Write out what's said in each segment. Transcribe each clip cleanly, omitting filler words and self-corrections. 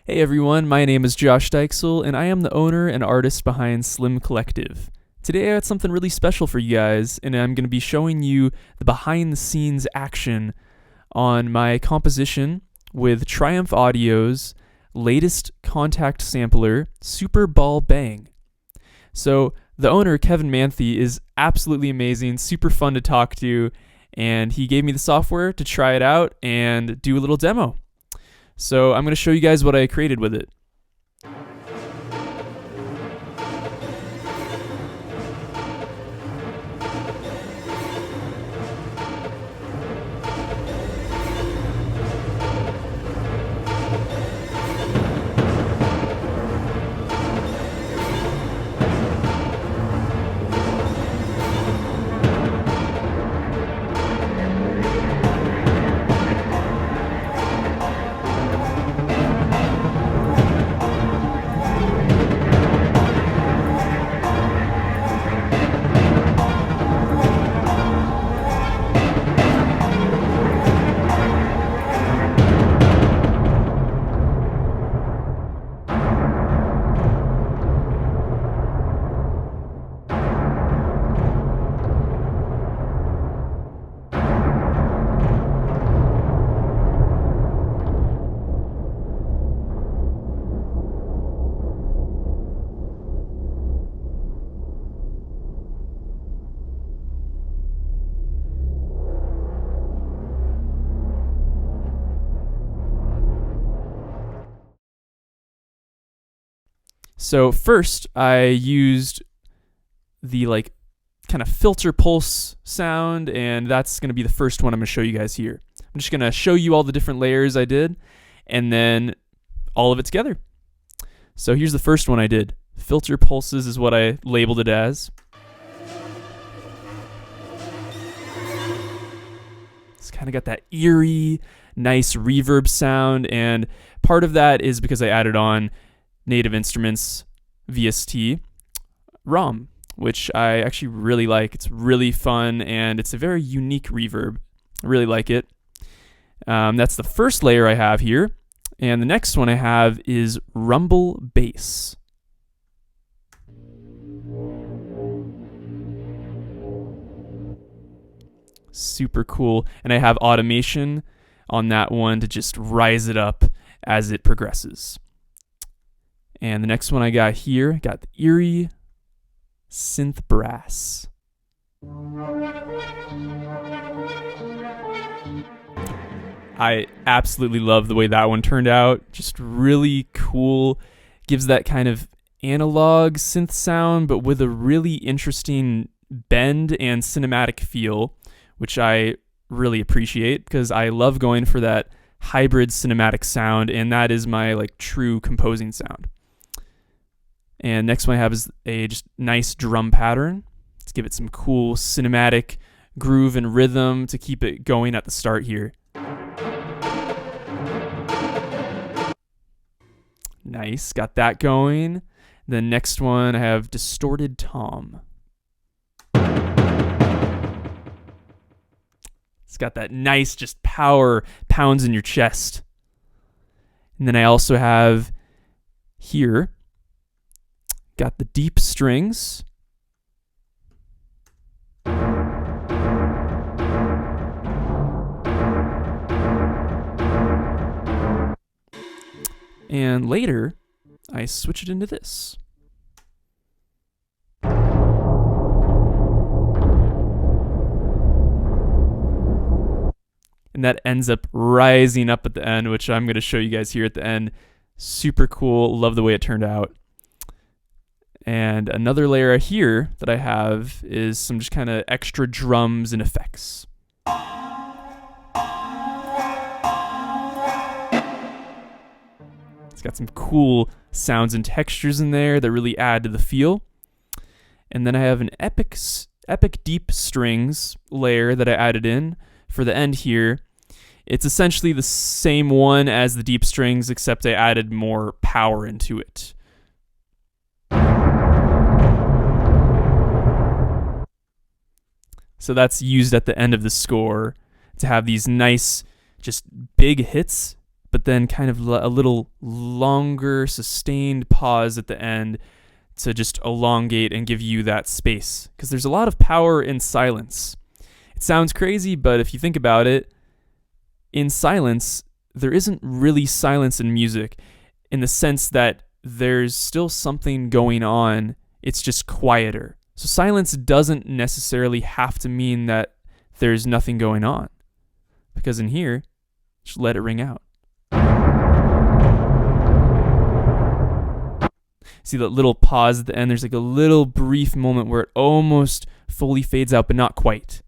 Hey everyone, my name is Josh Dykzeul, and I am the owner and artist behind Slim Collective. Today I got something really special for you guys, and I'm going to be showing you the behind-the-scenes action on my composition with Triumph Audio's latest contact sampler, Superball Bang. So the owner, Kevin Manthe, is absolutely amazing, super fun to talk to, and he gave me the software to try it out and do a little demo. So I'm going to show you guys what I created with it. So first, I used the kind of filter pulse sound, and that's going to be the first one I'm going to show you guys here. I'm just going to show you all the different layers I did, and then all of it together. So here's the first one I did. Filter pulses is what I labeled it as. It's kind of got that eerie, nice reverb sound, and part of that is because I added on Native Instruments VST ROM, which I actually really like. It's really fun, and it's a very unique reverb. I really like it. That's the first layer I have here, and the next one I have is Rumble Bass. Super cool, and I have automation on that one to just rise it up as it progresses. And the next one I got here, got the eerie synth brass. I absolutely love the way that one turned out. Just really cool. Gives that kind of analog synth sound, but with a really interesting bend and cinematic feel, which I really appreciate because I love going for that hybrid cinematic sound, and that is my true composing sound. And next one I have is a just nice drum pattern. Let's give it some cool cinematic groove and rhythm to keep it going at the start here. Nice, got that going. The next one I have distorted tom. It's got that nice just power, pounds in your chest. And then I also have here, got the deep strings. And later, I switch it into this. And that ends up rising up at the end, which I'm going to show you guys here at the end. Super cool. Love the way it turned out. And another layer here that I have is some just kind of extra drums and effects. It's got some cool sounds and textures in there that really add to the feel. And then I have an epic deep strings layer that I added in for the end here. It's essentially the same one as the deep strings, except I added more power into it. So that's used at the end of the score to have these nice, just big hits, but then kind of a little longer sustained pause at the end to just elongate and give you that space. Because there's a lot of power in silence. It sounds crazy, but if you think about it, in silence, there isn't really silence in music in the sense that there's still something going on. It's just quieter. So silence doesn't necessarily have to mean that there's nothing going on. Because in here, just let it ring out. See that little pause at the end? There's like a little brief moment where it almost fully fades out, but not quite.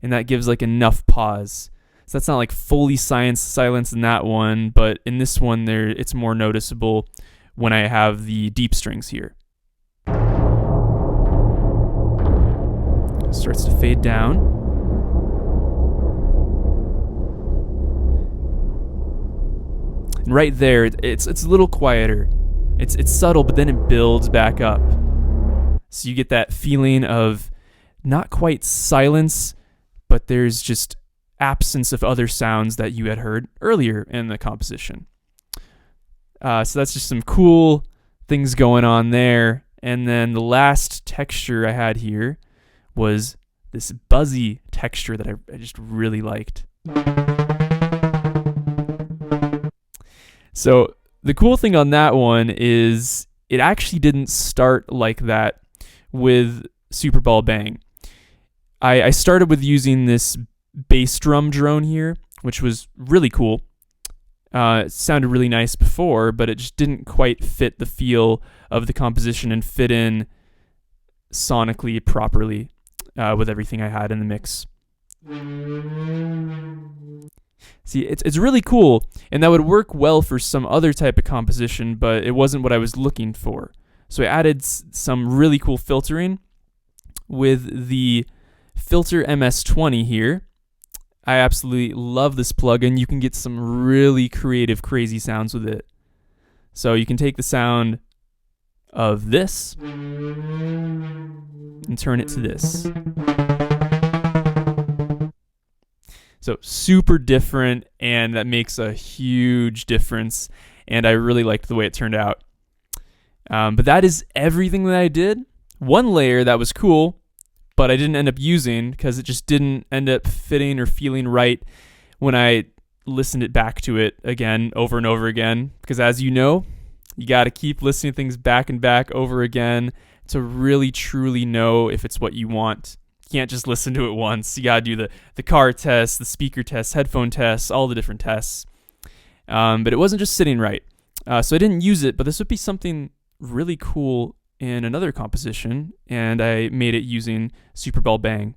And that gives like enough pause. So that's not like fully silence in that one, but in this one it's more noticeable when I have the deep strings here. It starts to fade down. And right there, it's a little quieter. It's subtle, but then it builds back up. So you get that feeling of not quite silence, but there's just absence of other sounds that you had heard earlier in the composition. So that's just some cool things going on there. And then the last texture I had here was this buzzy texture that I just really liked. So the cool thing on that one is it actually didn't start like that with Superball Bang. I started with using this bass drum drone here, which was really cool. It sounded really nice before, but it just didn't quite fit the feel of the composition and fit in sonically properly with everything I had in the mix. See, it's really cool, and that would work well for some other type of composition, but it wasn't what I was looking for. So I added some really cool filtering with the Filter MS-20 here. I absolutely love this plugin. You can get some really creative, crazy sounds with it. So you can take the sound of this and turn it to this. So super different, and that makes a huge difference, and I really liked the way it turned out. But that is everything that I did. One layer that was cool, but I didn't end up using because it just didn't end up fitting or feeling right when I listened it back to it again over and over again. Because as you know, you got to keep listening to things back and back over again to really truly know if it's what you want. You can't just listen to it once. You got to do the car test, the speaker test, headphone tests, all the different tests. But it wasn't just sitting right. So I didn't use it, but this would be something really cool in another composition, and I made it using Superball Bang.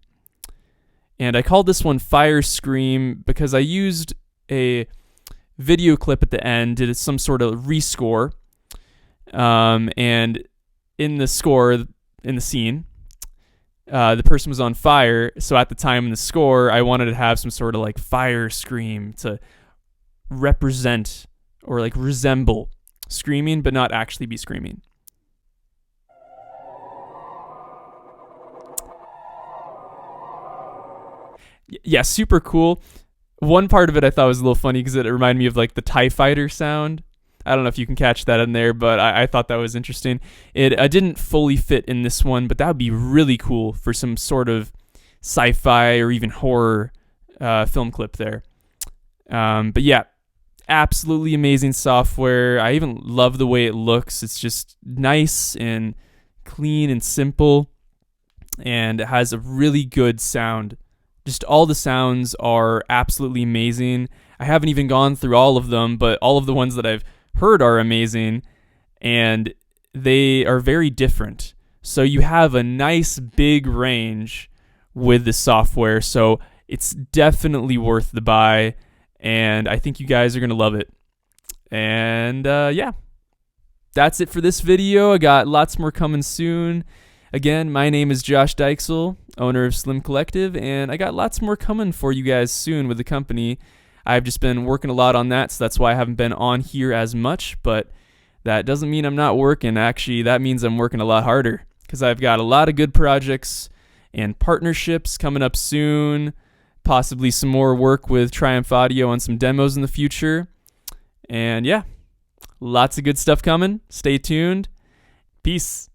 And I called this one Fire Scream because I used a video clip at the end, did some sort of rescore, and in the score, in the scene, the person was on fire, so at the time in the score, I wanted to have some sort of like fire scream to represent or like resemble screaming, but not actually be screaming. Yeah, super cool. One part of it I thought was a little funny because it reminded me of like the TIE fighter sound. I don't know if you can catch that in there, but I thought that was interesting. It didn't fully fit in this one, but that would be really cool for some sort of sci-fi or even horror film clip there. But yeah, absolutely amazing software. I even love the way it looks. It's just nice and clean and simple, and it has a really good sound. Just all the sounds are absolutely amazing. I haven't even gone through all of them, but all of the ones that I've heard are amazing, and they are very different. So you have a nice big range with the software, so it's definitely worth the buy, and I think you guys are going to love it. And yeah, that's it for this video. I got lots more coming soon. Again, my name is Josh Dykzeul, owner of Slim Collective, and I got lots more coming for you guys soon with the company. I've just been working a lot on that, so that's why I haven't been on here as much, but that doesn't mean I'm not working. Actually, that means I'm working a lot harder because I've got a lot of good projects and partnerships coming up soon, possibly some more work with Triumph Audio on some demos in the future. And yeah, lots of good stuff coming. Stay tuned. Peace.